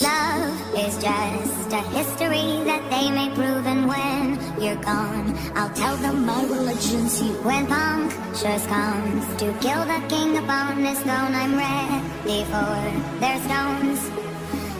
Love is just a history that they may prove, and when you're gone, I'll tell them my religion's you. When punctures comes to kill the king upon his throne, I'm ready for their stones.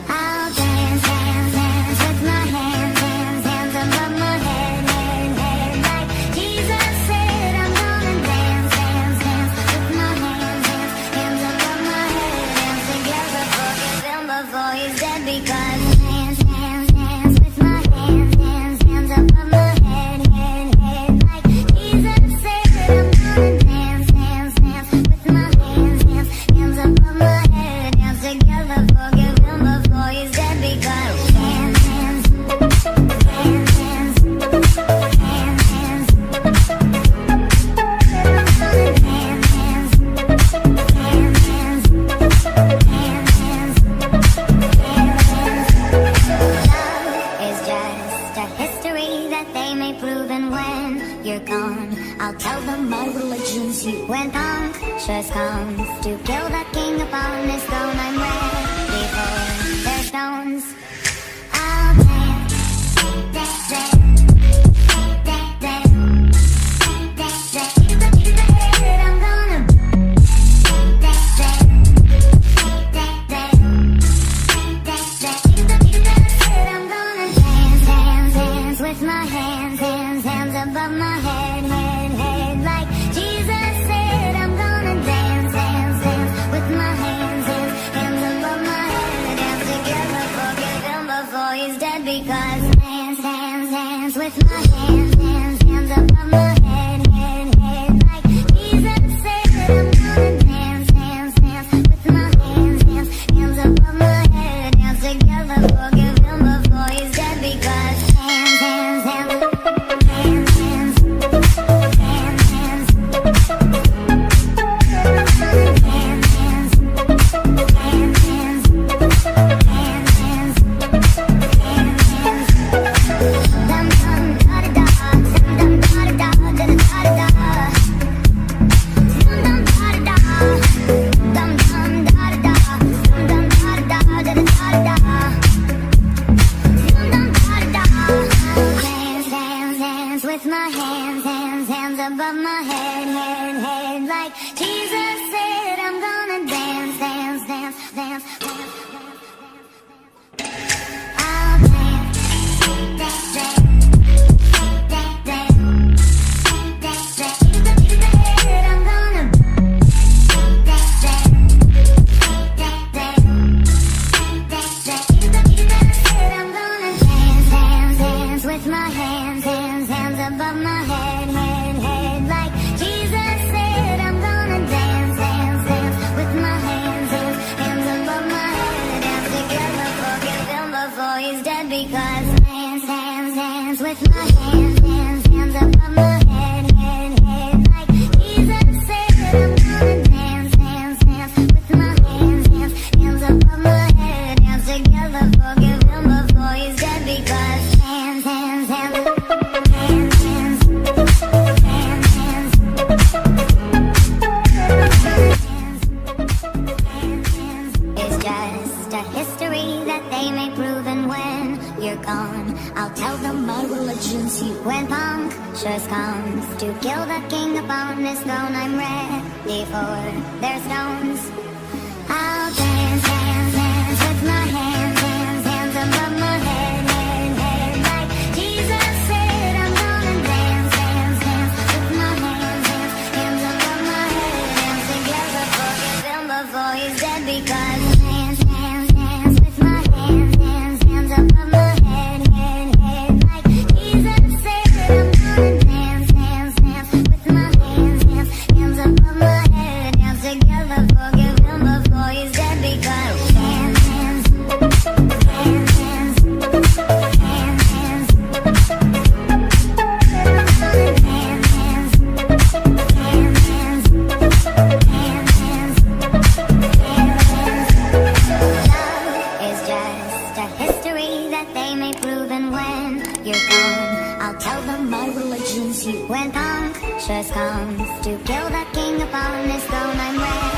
I'll dance, dance, dance with my hands, hands, hands above my head, head, head. Like Jesus said, I'm gonna dance, dance, dance with my hands, hands, hands above my head. Dance together, forgive him before he's dead, because dance, dance, dance with my hands, hands, hands above my head, head, head. Like Jesus said, I'm gonna dance, dance, dance with my hands, hands, hands above my head. Dance together, forgive him before he's dead, because dance, dance, dance, dance, dance, dance. You're gone, I'll tell them my religion's you. When punctures comes to kill the king upon his throne, I'm ready for their stones. I'll dance, dance, dance, dance, dance, dance, dance. I'm gonna dance, dance, dance, dance. I'm gonna dance, dance, dance with my hands, hands, hands above my head, head, head. Like Jesus said, I'm gonna dance, dance, dance with my hands, hands, hands above my head. Dance together, forgive him before he's dead, because dance, dance, dance with my hands, hands, hands above my head, head, head. Like Jesus said, I'm gonna dance, dance, dance with my hands, hands, hands above my head. Dance together, forgive him before he's dead, because hands, hands, hands. With my hands, hands, hands above my head, head, head. Like Jesus said, I'm gonna dance, dance, dance, dance, dance. I'll dance, dance, dance, dance, dance, dance. I'm gonna dance, dance, dance, dance, dance. I'm gonna dance, dance, dance with my hands, hands, hands above my head, head, head. Like Jesus said, I'm gonna dance, dance, dance with my hands, hands, hands above my head. Dance together, forgive him before he's dead, because dance, dance, dance with my hands, hands, hands above my head, head, head. Like Jesus said, I'm gonna dance, dance, dance with my hands, hands, hands above my head. Dance together, forgive him before he's dead, because hands, hands, hands. I'll tell them my religion's you. When punctures comes to kill the king upon his throne, I'm ready for their stones. I'll dance, dance, dance with my hands, hands, hands above my head, head, head. Like Jesus said, I'm gonna dance, dance, dance with my hands, hands, hands above my head. Dance together, forgive him before he's dead, because dance, dance, dance with my hands, hands, hands above my head. When punctures comes to kill the king upon his throne, I'm ready